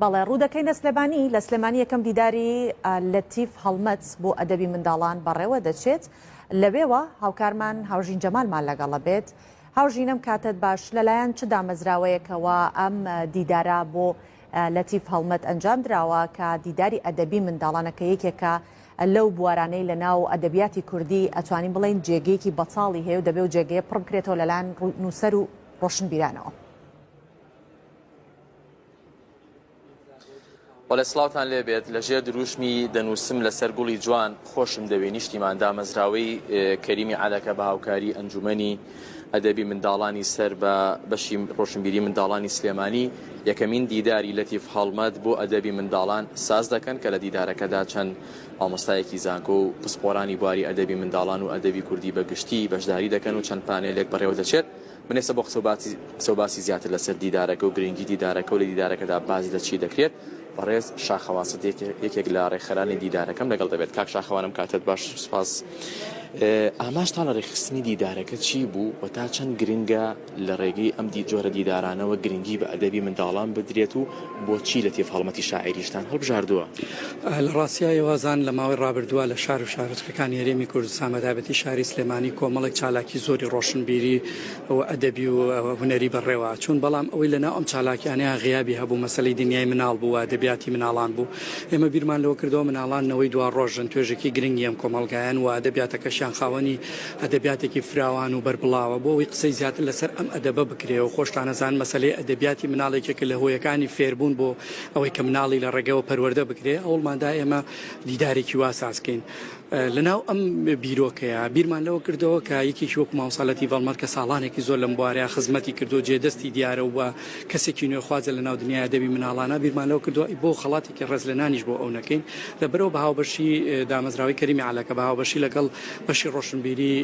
بەڵێ ڕوودەکەی نەسلەبانی لە سلێمانی یەکەم دیداری لەتیف هەڵمەت بۆ ئەدەبی منداڵان بەڕێوە دەچێت لەبێوە هاوکارمان هاوژین جەمالمان لەگەڵە بێت. هاوژینم کاتت باش لەلایەن چ دامەزراوەیەکەوە ئەم دیدارە بۆ لەتیف هەڵمەت ئەنجام درراوە کە دیداری ئەدەبی منداڵانەکە یەکێکە لەو بوارانەی لە ناو ئەدەبیاتی کوردی ئەتوانین بڵین جێگەیەکی بەتاڵی هەیە و دەبێت و جێگەیە پڕ بکرێتەوە لەلایەن نووسەر و ڕۆشنبیرانەوە. وەڵێ سڵاوتان لێبێت لەژێر دروشمی دەنووسم لەسەر گوڵی جوان خۆشم دەوێت نیشتیمان دامەزراوەی کەریمی عەلەکە بە هاوکاری ئەنجومەنی ئەدەبی منداڵانی سەر بە بەشی ڕۆشنبیری منداڵانی سلێمانی یەکەمین دیداری لەتیف هەڵمەت بۆ ئەدەبی منداڵان ساز دەکەن کە لە دیدارەکەدا چەند مامۆستایەکی زانکۆ و پسپۆرانی بواری ئەدەبی منداڵان و ئەدەبی کوردی بەگشتی بەشداری دەکەن و چەند پانێلێک بەڕێوە دەچێت. منێسە بۆ قسەوباسی زیاتر لەسەر دیدارەکە و گرنگی دیدارەکە و لە دیدارەکەدا باز لە چی دەکرێت بەڕێز شاخەواسط یەکێک لە ڕێکخەرانی دیدارەکەم لەگەڵ دەبێت. کاک شاخەوانم کاتت باش سوپاس. ئاماژتان لە ڕێخستنی دیدارەکە چی بوو و تا چەند گرنگە لە ڕێگەی ئەم جۆرە دیدارانەوە گرنگی بە ئەدەبی منداڵان بدرێت و بۆچی لەتیف هەڵمەتی شاعریشتان هەڵبژاردووە؟ لە ڕاستیایە وازان لە ماوەی ڕابردووە لە شار و شارەتەکانی هەرێمی کوردستان بەتایبەتی شاری سلێمانی کۆمەڵێک چالاکی زۆری ڕۆشنبیری و ئەدەبی و هونەری بەڕێوە چوون، بەڵام ئەوەی لەناو ئەم چالاکیانەیە غیابی هەبوو، مەسەلەی دنیای مناڵ بوو، ئەدەبیاتی مناڵان بوو. ئێمە بیرمان لەوە کردەوە مناڵانەوەی دوا ڕۆژن توێژێکی گرنگی ئەم کۆمەڵگایان و ئەدەبیاتەکەشیان خاوەنی ئەدەبیاتێکی فراوان و بەربڵاوە بۆ ئەوەی قسەی زیاتر لەسەر ئەم ئەدەبە بکرێ و خۆشتانەزان مەسەلەی ئەدەبیاتی مناڵێکێکە لە هۆیەکانی فێربوون بۆ ئەوەی کە مناڵی لە ڕێگەوە پەروەردە بکرێ. ئەوڵماندا ئێمە دیدارێکی واسازکەین لەناو ئەم بیرۆکەیە. بیرمان لەوە کردەوە کە یەکێکی وەکو مامۆستا هەڵمەت کە ساڵانێکی زۆر لەم بوارەیە خزمەتی کردو جێدەستی دیارە و کەسێکی نوێخوازە لەناو دنیای ئەدەبی مناڵانە، بیرمان لەوە کردەوە بۆ خەڵاتێکی ڕێزلێنانیش بۆ ئەو نەکەین لەبەرەوە بە هاوبەشی دامەزراوەی کەریمی عەلەکە بە هاوبەشی لەگەڵ بەشی ڕۆشنبیری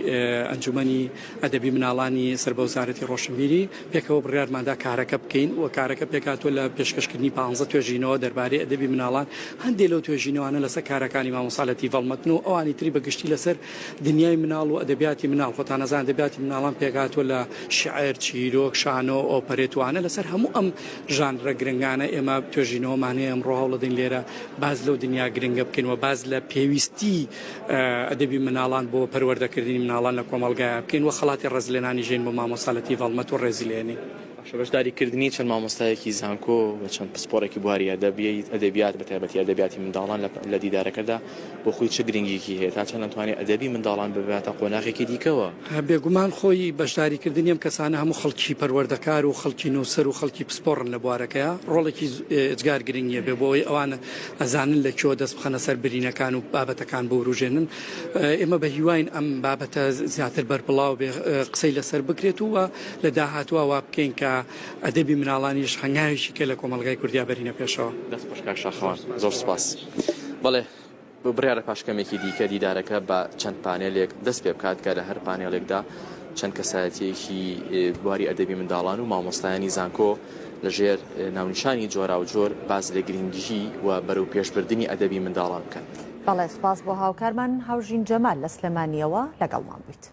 ئەنجومەنی ئەدەبی مناڵانی سەر بە وزارەتی ڕۆشنبیری پێکەوە بڕیارماندا کارەکە بکەین و کارەکە پێکاتوە لە پێشکەشکردنی 15 توێژینەوە دەربارەی ئەدەبی مناڵان. هەندێک لەو توێژینەوەانە لەسەر کارەکانی مامۆستا هەڵمەت و ئەوانی تری بەگشتی لەسەر دنیای مناڵ و ئەدەبیاتی مناڵ. خۆتان نەزان ئەدەبیاتی مناڵان پێکاتوە لە شعر، چیرۆک، شانۆ، ئۆپەرێتوانە لەسەر هەموو ئەم ژانرە گرنگانە ئێمە توێژینەوەمانەیە ئەمڕۆ هەوڵەدەین لێرە باز لەو دنیا گرنگە بکەین و باز لە پێویستی ئەدەبی مناڵان بۆ پەروەردەکردنی مناڵان لە کۆمەڵگایە بکەین و خەڵاتی ڕێزلێنانی ژین بۆ مامۆستا هەڵمەت و ڕێزیلێنی. بەشداریکردنی چەند مامۆستایەکی زانکۆ و چەند پسپۆرێکی بواری ئەدەبیات بەتایبەتی ئەدەبیاتی منداڵان لە دیدارەکەدا بۆ خۆی چه گرنگیکی هەیە تا چەند ناتوانێت ئەدەبی منداڵان بباتە قۆناغێکی دیکەوە؟ بێگومان خۆی بەشداریکردنی ئەم کەسانە هەموو خەڵکی پەروەردەکار و خەڵکی نووسەر و خەڵکی پسپۆڕن لە بوارەکەیە ڕۆڵێکی جگار گرنگیە بێ بۆ ئەوەی ئەوانە ئەزانن لە کێوە دەست بخەنە سەر برینەکان و بابەتەکان بۆ وروژێنن. ئێمە بە هیواین ئەم بابەتە زیاتر بەربڵاو بێ قسەی لەسەر بکرێت و لە داهاتوە وا بکەین کە ئەدەبی مناڵانیش هەنگاوێکی کە لە کۆمەڵگای کوردیا بەرینە پێشەوە. دەست بەشکاک شاخەوان زۆر سوپاس. بەڵێ بڕیارە پاشکەمێکی دیکە دیدارەکە بە چەند پانێلێک دەست پێ بکات کە لە هەر پانێڵێکدا چەند کەسایەتیەکی بواری ئەدەبی منداڵان و مامۆستایانی زانکۆ لەژێر ناونیشانی جۆرا و جۆر باز لە گرنگیی و بەرەو پێشبردننی ئەدەبی منداڵان بکەن. بەڵێ سپاس بۆ هاوکارمان هاوژین جەمال لە سلێمانیەوە لەگەڵمان بوویت.